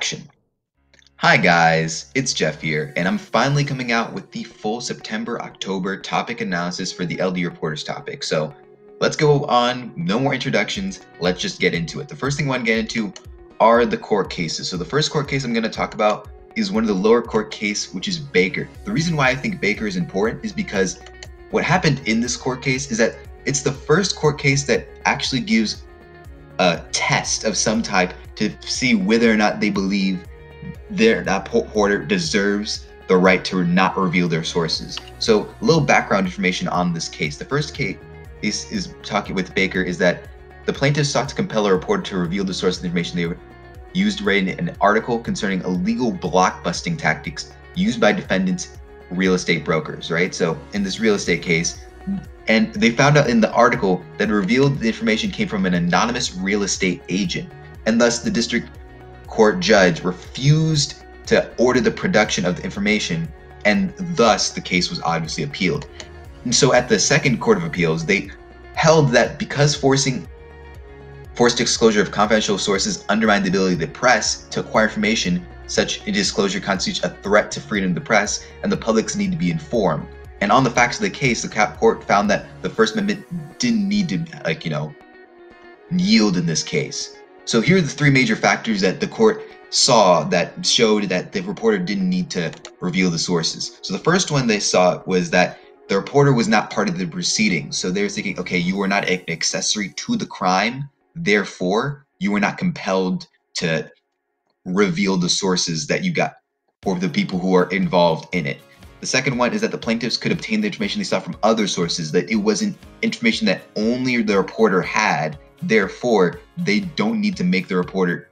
action. Hi guys, it's Jeff here, and I'm finally coming out with the full September-October topic analysis for the LD Reporters topic. So let's go on, no more introductions, let's just get into it. The first thing I want to get into are the court cases. So the first court case I'm going to talk about is one of the lower court case, which is Baker. The reason why I think Baker is important is because what happened in this court case is that it's the first court case that actually gives a test of some type to see whether or not they believe that Porter deserves the right to not reveal their sources. So a little background information on this case. The first case is talking with Baker is that the plaintiff sought to compel a reporter to reveal the source of the information they used to write an article concerning illegal blockbusting tactics used by defendants' real estate brokers, right? So in this real estate case, and they found out in the article that revealed the information came from an anonymous real estate agent, and thus the district court judge refused to order the production of the information, and thus the case was obviously appealed. And so at the second court of appeals, they held that because forced disclosure of confidential sources undermined the ability of the press to acquire information, such a disclosure constitutes a threat to freedom of the press, and the public's need to be informed. And on the facts of the case, the court found that the First Amendment didn't need to, yield in this case. So here are the three major factors that the court saw that showed that the reporter didn't need to reveal the sources. So the first one they saw was that the reporter was not part of the proceedings. So they're thinking, okay, you were not an accessory to the crime, therefore you were not compelled to reveal the sources that you got or the people who are involved in it. The second one is that the plaintiffs could obtain the information they saw from other sources, that it wasn't information that only the reporter had. Therefore, they don't need to make the reporter.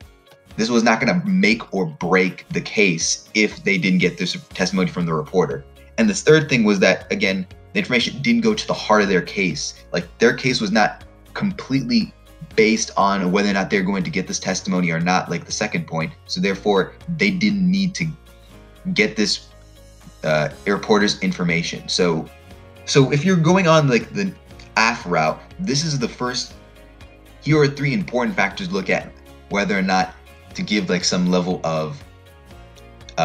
This was not going to make or break the case if they didn't get this testimony from the reporter. And this third thing was that, again, the information didn't go to the heart of their case. Like, their case was not completely based on whether or not they're going to get this testimony or not, like the second point. So therefore, they didn't need to get this reporter's information. So if you're going on like the AF route, this is the first. Here are three important factors to look at whether or not to give like some level of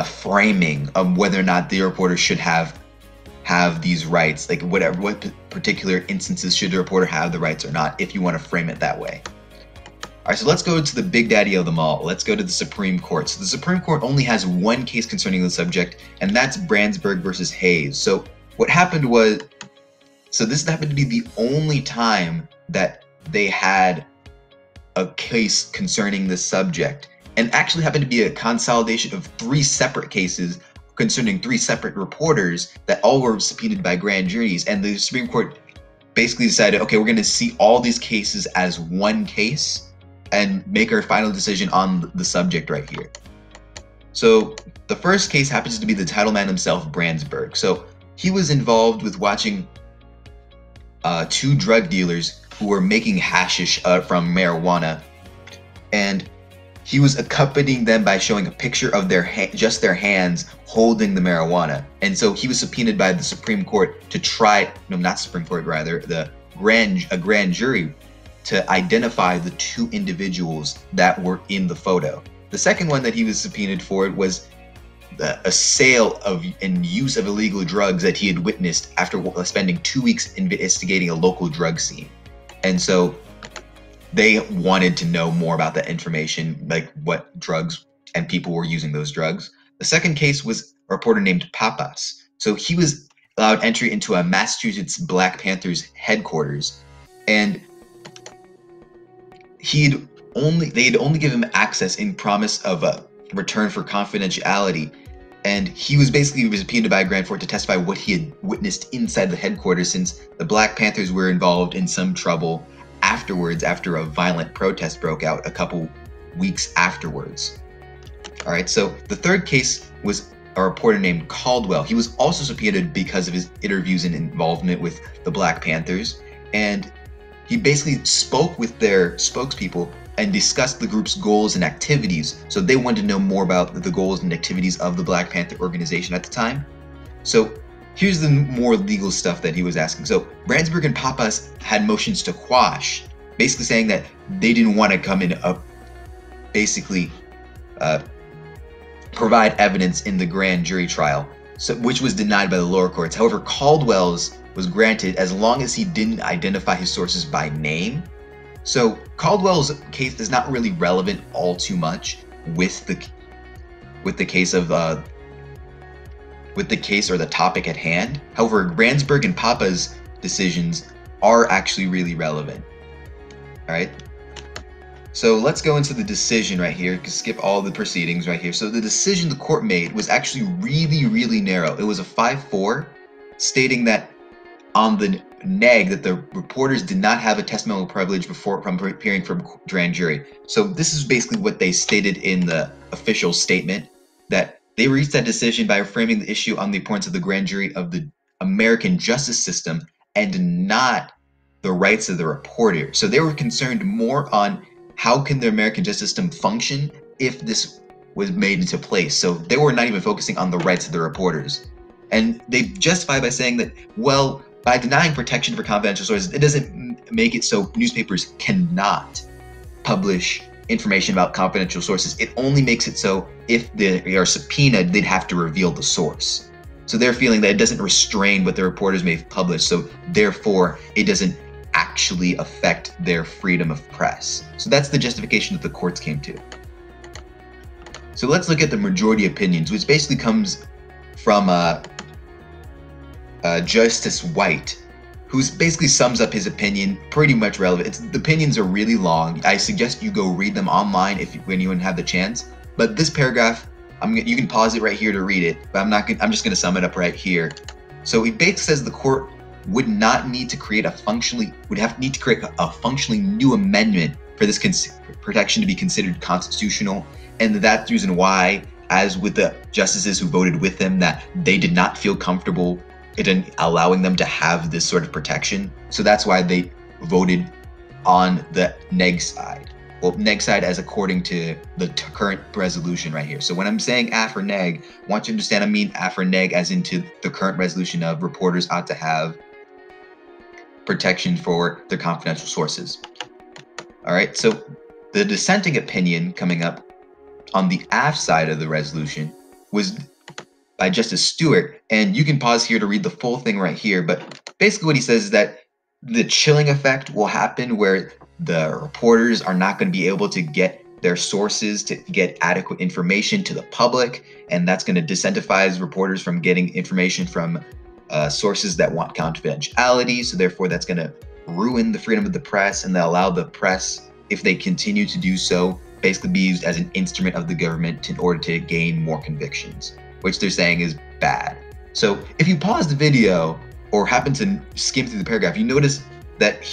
framing of whether or not the reporter should have these rights, like what particular instances should the reporter have the rights or not, if you want to frame it that way. All right, so let's go to the big daddy of them all. Let's go to the Supreme Court. So the Supreme Court only has one case concerning the subject, and that's Branzburg versus Hayes. So what happened was, this happened to be the only time that they had a case concerning the subject, and actually happened to be a consolidation of three separate cases concerning three separate reporters that all were subpoenaed by grand juries. And the Supreme Court basically decided, okay, we're going to see all these cases as one case and make our final decision on the subject right here. So the first case happens to be the title man himself, Branzburg. So he was involved with watching two drug dealers who were making hashish from marijuana, and he was accompanying them by showing a picture of just their hands holding the marijuana. And so he was subpoenaed by the Supreme Court to a grand jury to identify the two individuals that were in the photo. The second one that he was subpoenaed for was a sale of and use of illegal drugs that he had witnessed after spending 2 weeks investigating a local drug scene. And so they wanted to know more about that information, like what drugs and people were using those drugs. The second case was a reporter named Papas. So he was allowed entry into a Massachusetts Black Panthers headquarters, and they'd only give him access in promise of a return for confidentiality. And he was basically subpoenaed by a grand court to testify what he had witnessed inside the headquarters, since the Black Panthers were involved in some trouble afterwards, after a violent protest broke out a couple weeks afterwards. All right, so the third case was a reporter named Caldwell. He was also subpoenaed because of his interviews and involvement with the Black Panthers, and he basically spoke with their spokespeople and discussed the group's goals and activities. So they wanted to know more about the goals and activities of the Black Panther organization at the time. So here's the more legal stuff that he was asking. So Branzburg and Papas had motions to quash, basically saying that they didn't want to come in provide evidence in the grand jury trial, which was denied by the lower courts. However, Caldwell's was granted as long as he didn't identify his sources by name. So Caldwell's case is not really relevant all too much with the case or the topic at hand. However, Branzburg and Papa's decisions are actually really relevant. All right. So let's go into the decision right here. Skip all the proceedings right here. So the decision the court made was actually really, really narrow. It was a 5-4, stating that on the neg that the reporters did not have a testimonial privilege from appearing for grand jury. So this is basically what they stated in the official statement, that they reached that decision by framing the issue on the importance of the grand jury of the American justice system and not the rights of the reporter. So they were concerned more on how can the American justice system function if this was made into place. So they were not even focusing on the rights of the reporters. And they justified by saying that, well, by denying protection for confidential sources, it doesn't make it so newspapers cannot publish information about confidential sources. It only makes it so if they are subpoenaed, they'd have to reveal the source. So they're feeling that it doesn't restrain what the reporters may publish, so therefore it doesn't actually affect their freedom of press. So that's the justification that the courts came to. So let's look at the majority opinions, which basically comes from Justice White, who basically sums up his opinion, pretty much relevant. The opinions are really long. I suggest you go read them online when you have the chance. But this paragraph, you can pause it right here to read it, but I'm just gonna sum it up right here. So he basically says the court would not need to create a functionally new amendment for this protection to be considered constitutional, and that's the reason why, as with the justices who voted with him, that they did not feel comfortable in allowing them to have this sort of protection. So that's why they voted on the neg side. Well, neg side as according to the current resolution right here. So when I'm saying A for neg, I want you to understand I mean A for neg as into the current resolution of reporters ought to have protection for their confidential sources. All right, so the dissenting opinion coming up on the aft side of the resolution was by Justice Stewart, and you can pause here to read the full thing right here, but basically what he says is that the chilling effect will happen where the reporters are not going to be able to get their sources to get adequate information to the public, and that's going to disincentivize reporters from getting information from sources that want confidentiality. So therefore that's going to ruin the freedom of the press, and they'll allow the press, if they continue to do so, basically be used as an instrument of the government in order to gain more convictions, which they're saying is bad. So if you pause the video or happen to skim through the paragraph, you notice that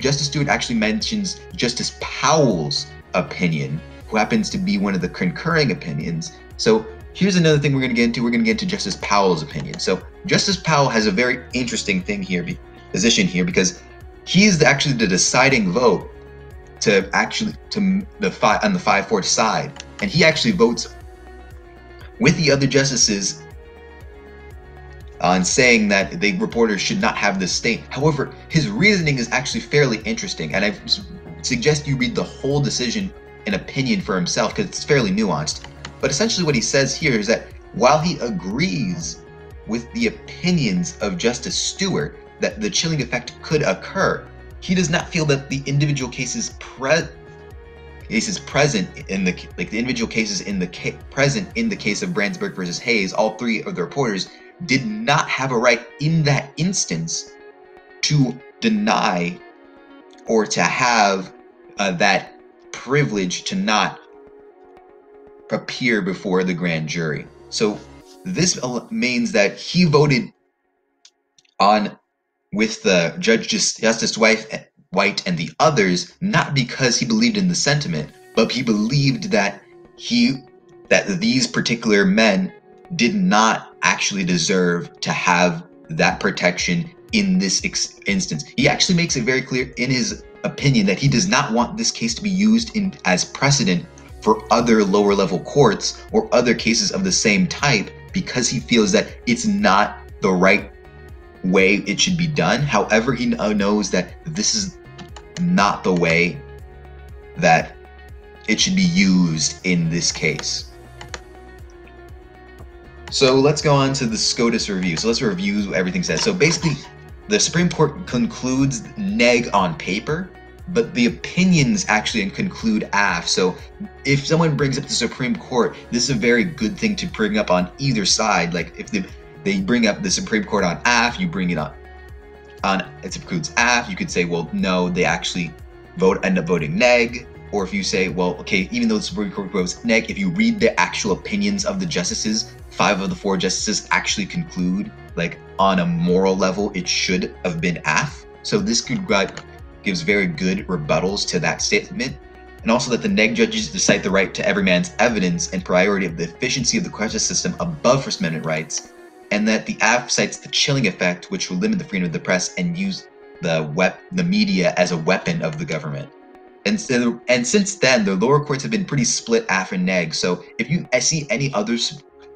Justice Stewart actually mentions Justice Powell's opinion, who happens to be one of the concurring opinions. So here's another thing we're going to get into. We're going to get into Justice Powell's opinion. So Justice Powell has a very interesting position here, because he's actually the deciding vote on the 5-4 side, and he actually votes with the other justices on saying that the reporters should not have this state. However, his reasoning is actually fairly interesting, and I suggest you read the whole decision and opinion for himself, because it's fairly nuanced. But essentially what he says here is that while he agrees with the opinions of Justice Stewart that the chilling effect could occur, he does not feel that the individual cases present in the individual cases present in the case of Branzburg versus Hayes, all three of the reporters did not have a right in that instance to deny or to have that privilege to not appear before the grand jury. So this means that he voted on with the Justice White and the others, not because he believed in the sentiment, but he believed that these particular men did not actually deserve to have that protection in this instance. He actually makes it very clear in his opinion that he does not want this case to be used as precedent for other lower level courts or other cases of the same type, because he feels that it's not the right way it should be done. However, he knows that this is not the way that it should be used in this case. So let's go on to the SCOTUS review. So let's review what everything says. So basically, the Supreme Court concludes neg on paper, but the opinions actually conclude af. So if someone brings up the Supreme Court, this is a very good thing to bring up on either side. Like if they bring up the Supreme Court on af, you bring it on it concludes af. You could say, well, no, they actually end up voting neg. Or if you say, well, okay, even though the Supreme Court votes neg, if you read the actual opinions of the justices, 5 of the 4 justices actually conclude, like on a moral level, it should have been af. So this gives very good rebuttals to that statement. And also that the neg judges cite the right to every man's evidence and priority of the efficiency of the justice system above First Amendment rights. And that the af cites the chilling effect, which will limit the freedom of the press and use the media as a weapon of the government. And since then, the lower courts have been pretty split af and neg. So if I see any other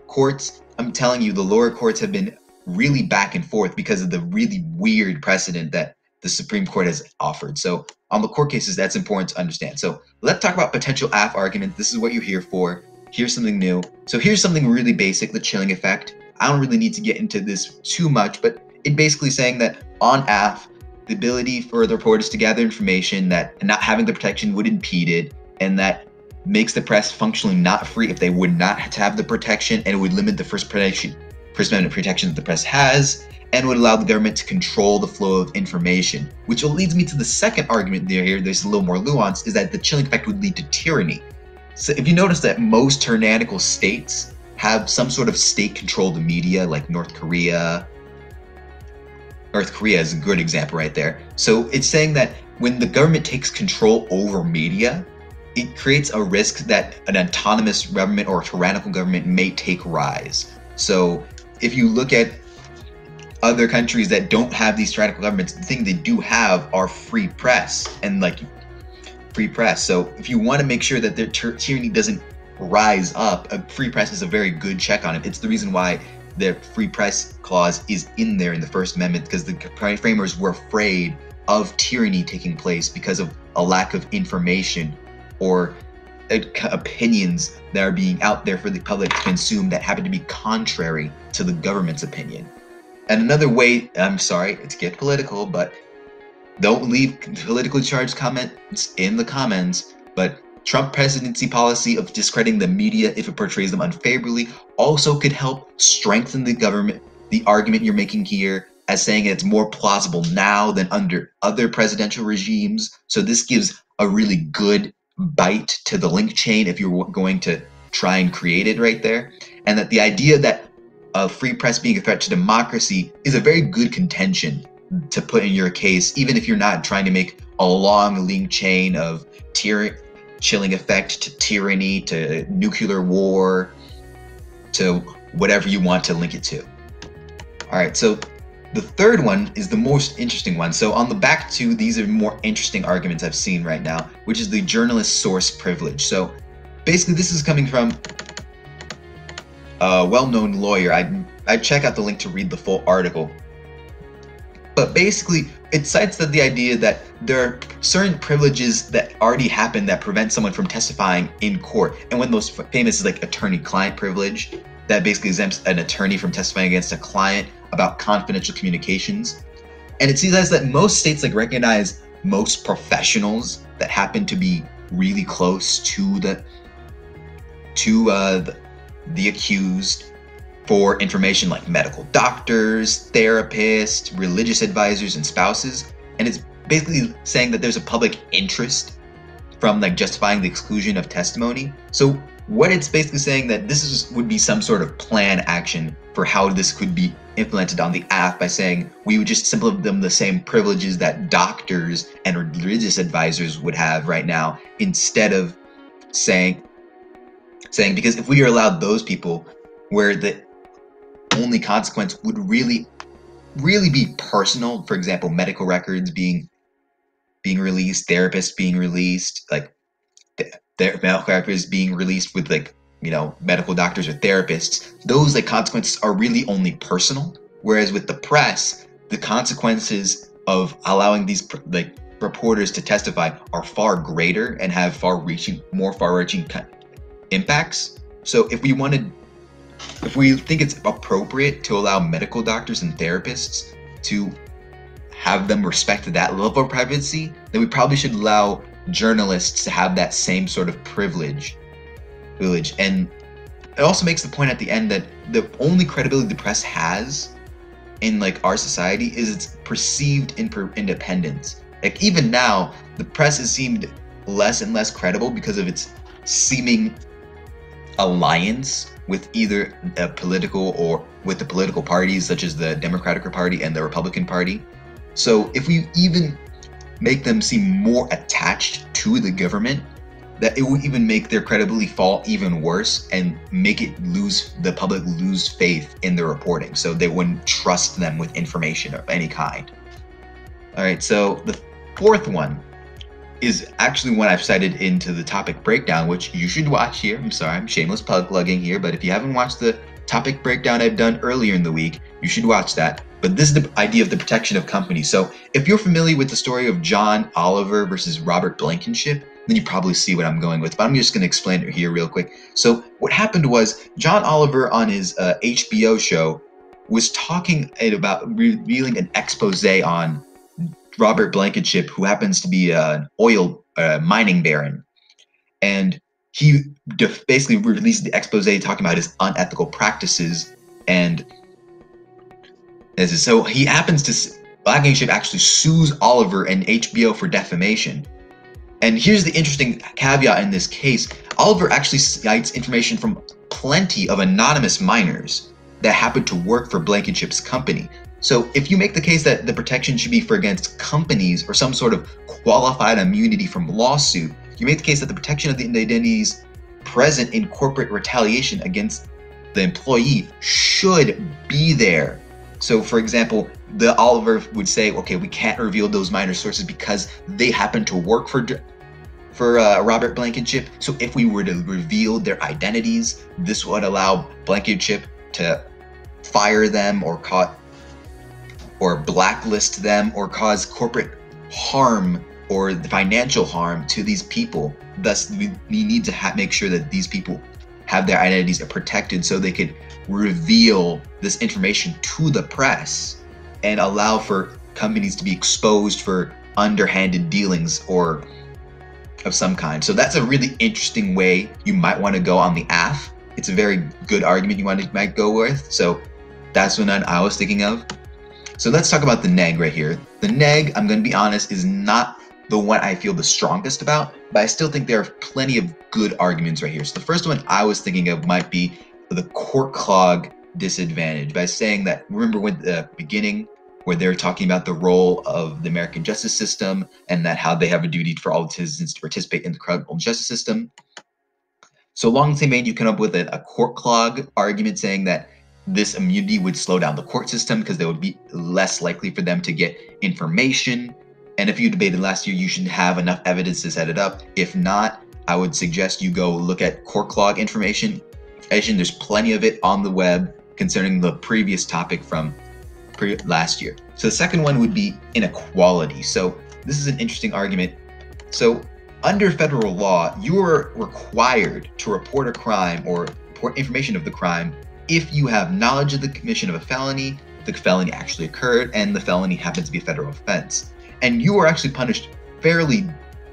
courts, I'm telling you, the lower courts have been really back and forth because of the really weird precedent that the Supreme Court has offered. So on the court cases, that's important to understand. So let's talk about potential af arguments. This is what you're here for. Here's something new. So here's something really basic, the chilling effect. I don't really need to get into this too much, but it's basically saying that on af, the ability for the reporters to gather information that not having the protection would impede it, and that makes the press functionally not free if they would not have the protection, and it would limit the First Amendment protection that the press has, and would allow the government to control the flow of information. Which leads me to the second argument here, there's a little more nuance, is that the chilling effect would lead to tyranny. So if you notice that most tyrannical states have some sort of state-controlled media, like North Korea. North Korea is a good example right there. So it's saying that when the government takes control over media, it creates a risk that an autonomous government or a tyrannical government may take rise. So if you look at other countries that don't have these tyrannical governments, the thing they do have are free press and free press. So if you want to make sure that their tyranny doesn't rise up, a free press is a very good check on it. It's the reason why the free press clause is in there in the First Amendment, because the framers were afraid of tyranny taking place because of a lack of information or opinions that are being out there for the public to consume that happen to be contrary to the government's opinion. And another way, I'm sorry to get political, but don't leave politically charged comments in the comments, but Trump presidency policy of discrediting the media if it portrays them unfavorably also could help strengthen the argument you're making here, as saying it's more plausible now than under other presidential regimes. So this gives a really good bite to the link chain if you're going to try and create it right there. And that the idea that a free press being a threat to democracy is a very good contention to put in your case, even if you're not trying to make a long link chain of chilling effect to tyranny, to nuclear war, to whatever you want to link it to. All right, so the third one is the most interesting one. So on the back two, these are more interesting arguments I've seen right now, which is the journalist source privilege. So basically this is coming from a well-known lawyer. I'd check out the link to read the full article. But basically, it cites the idea that there are certain privileges that already happen that prevent someone from testifying in court. And one of those famous is like attorney-client privilege, that basically exempts an attorney from testifying against a client about confidential communications. And it seems that most states recognize most professionals that happen to be really close to the accused for information like medical doctors, therapists, religious advisors, and spouses. And it's basically saying that there's a public interest from justifying the exclusion of testimony. So what it's basically saying that this would be some sort of plan action for how this could be implemented on the app, by saying we would just simply give them the same privileges that doctors and religious advisors would have right now, instead of saying because if we are allowed those people, where the only consequence would really be personal, for example, medical records being released, therapists being released, their medical records being released with medical doctors or therapists, those consequences are really only personal. Whereas with the press, the consequences of allowing these reporters to testify are far greater and have more far-reaching impacts. So if we wanted if we think it's appropriate to allow medical doctors and therapists to have them respect that level of privacy, then we probably should allow journalists to have that same sort of privilege. And it also makes the point at the end that the only credibility the press has in like our society is its perceived independence. Like even now, the press has seemed less and less credible because of its seeming alliance with either a political or with the political parties such as the Democratic Party and the Republican Party. So if we even make them seem more attached to the government, that it would even make their credibility fall even worse and make the public lose faith in their reporting. So they wouldn't trust them with information of any kind. All right, so the fourth one is actually one I've cited into the topic breakdown, which you should watch here. I'm sorry, I'm shameless plugging here, but if you haven't watched the topic breakdown I've done earlier in the week, you should watch that. But this is the idea of the protection of companies. So if you're familiar with the story of John Oliver versus Robert Blankenship, then you probably see what I'm going with, but I'm just going to explain it here real quick. So what happened was John Oliver on his HBO show was talking about revealing an expose on Robert Blankenship, who happens to be an oil mining baron. And he basically released the expose talking about his unethical practices. And so he happens to, Blankenship actually sues Oliver and HBO for defamation. And here's the interesting caveat in this case. Oliver actually cites information from plenty of anonymous miners that happen to work for Blankenship's company. So if you make the case that the protection should be for against companies or some sort of qualified immunity from lawsuit, you make the case that the protection of the identities present in corporate retaliation against the employee should be there. So for example, the Oliver would say, okay, we can't reveal those minor sources because they happen to work for Robert Blankenship. So if we were to reveal their identities, this would allow Blankenship to fire them or blacklist them or cause corporate harm or financial harm to these people. Thus, we need to make sure that these people have their identities protected so they could reveal this information to the press and allow for companies to be exposed for underhanded dealings or of some kind. So that's a really interesting way you might want to go on the AF. It's a very good argument you might go with. So that's what I was thinking of. So let's talk about the neg right here. The neg, I'm going to be honest, is not the one I feel the strongest about, but I still think there are plenty of good arguments right here. So the first one I was thinking of might be the court clog disadvantage, by saying that, remember with the beginning where they're talking about the role of the American justice system and that how they have a duty for all citizens to participate in the criminal justice system. So along the same vein, you come up with a court clog argument saying that this immunity would slow down the court system because they would be less likely for them to get information. And if you debated last year, you should have enough evidence to set it up. If not, I would suggest you go look at court clog information. There's plenty of it on the web concerning the previous topic from last year. So the second one would be inequality. So this is an interesting argument. So under federal law, you are required to report a crime or report information of the crime if you have knowledge of the commission of a felony, the felony actually occurred, and the felony happens to be a federal offense. And you are actually punished fairly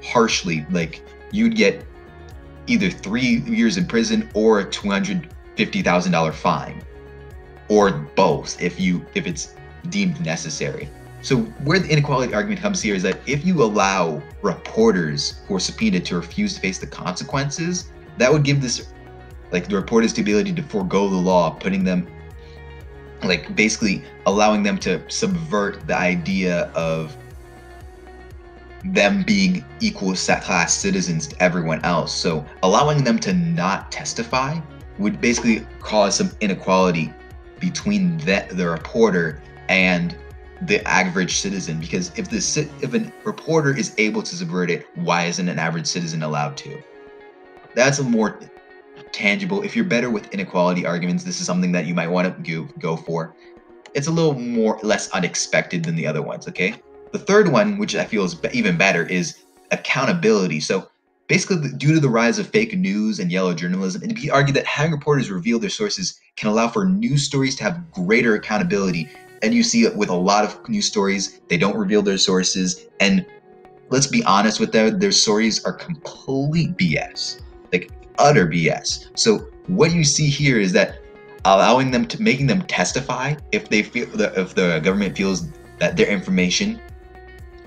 harshly. Like you'd get either 3 years in prison or a $250,000 fine, or both if it's deemed necessary. So where the inequality argument comes here is that if you allow reporters who are subpoenaed to refuse to face the consequences, that would give the reporters the ability to forego the law, putting them, basically allowing them to subvert the idea of them being equal class citizens to everyone else. So allowing them to not testify would basically cause some inequality between the reporter and the average citizen, because if a reporter is able to subvert it, why isn't an average citizen allowed to? That's a more tangible. If you're better with inequality arguments, this is something that you might want to go for. It's a little less unexpected than the other ones, okay? The third one, which I feel is even better, is accountability. So basically due to the rise of fake news and yellow journalism, it can be argued that having reporters reveal their sources can allow for news stories to have greater accountability. And you see it with a lot of news stories, they don't reveal their sources, and let's be honest with them, their stories are complete BS, like utter BS. So what you see here is that allowing them to making them testify if they feel that if the government feels that their information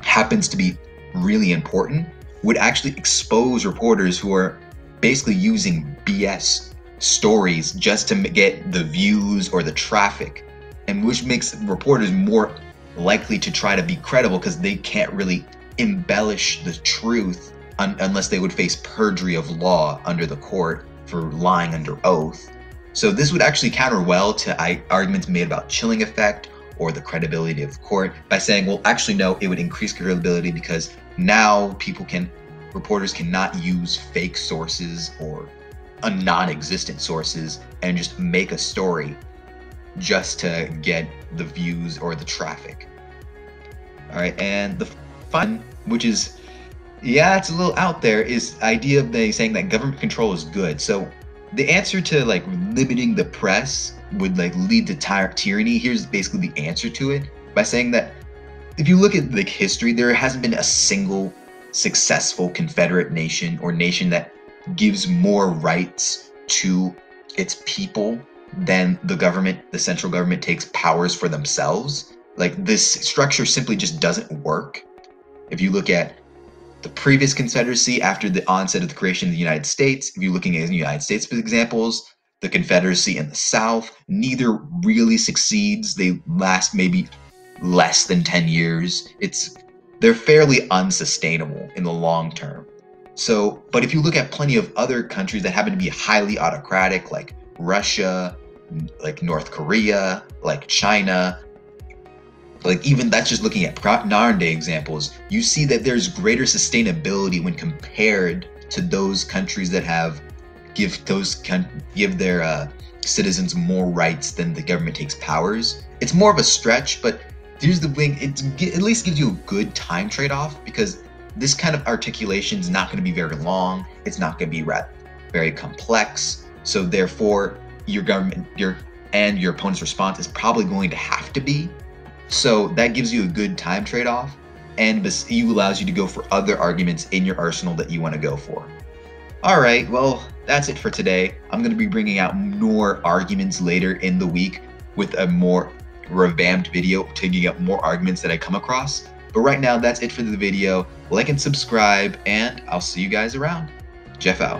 happens to be really important would actually expose reporters who are basically using BS stories just to get the views or the traffic, and which makes reporters more likely to try to be credible because they can't really embellish the truth unless they would face perjury of law under the court for lying under oath. So this would actually counter well to arguments made about chilling effect or the credibility of the court by saying, well, actually, no, it would increase credibility because now reporters cannot use fake sources or non-existent sources and just make a story just to get the views or the traffic. All right, and the fun, which is, yeah, it's a little out there, is the idea of saying that government control is good. So the answer to like limiting the press would like lead to tyranny. Here's basically the answer to it by saying that if you look at like history, there hasn't been a single successful Confederate nation or nation that gives more rights to its people than the central government takes powers for themselves. Like this structure simply just doesn't work. If you look at the previous Confederacy after the onset of the creation of the United States, if you're looking at the United States for examples, the Confederacy in the South, neither really succeeds. They last maybe less than 10 years. They're fairly unsustainable in the long term. So, but if you look at plenty of other countries that happen to be highly autocratic, like Russia, like North Korea, like China, like even that's just looking at modern day examples, you see that there's greater sustainability when compared to those countries that give their citizens more rights than the government takes powers. It's more of a stretch, but here's the thing, it at least gives you a good time trade-off because this kind of articulation is not going to be very long. It's not going to be very complex. So therefore, your opponent's response is probably going to have to be. So that gives you a good time trade-off, and it allows you to go for other arguments in your arsenal that you want to go for. All right, well, that's it for today. I'm going to be bringing out more arguments later in the week with a more revamped video, taking up more arguments that I come across. But right now, that's it for the video. Like and subscribe, and I'll see you guys around. Jeff out.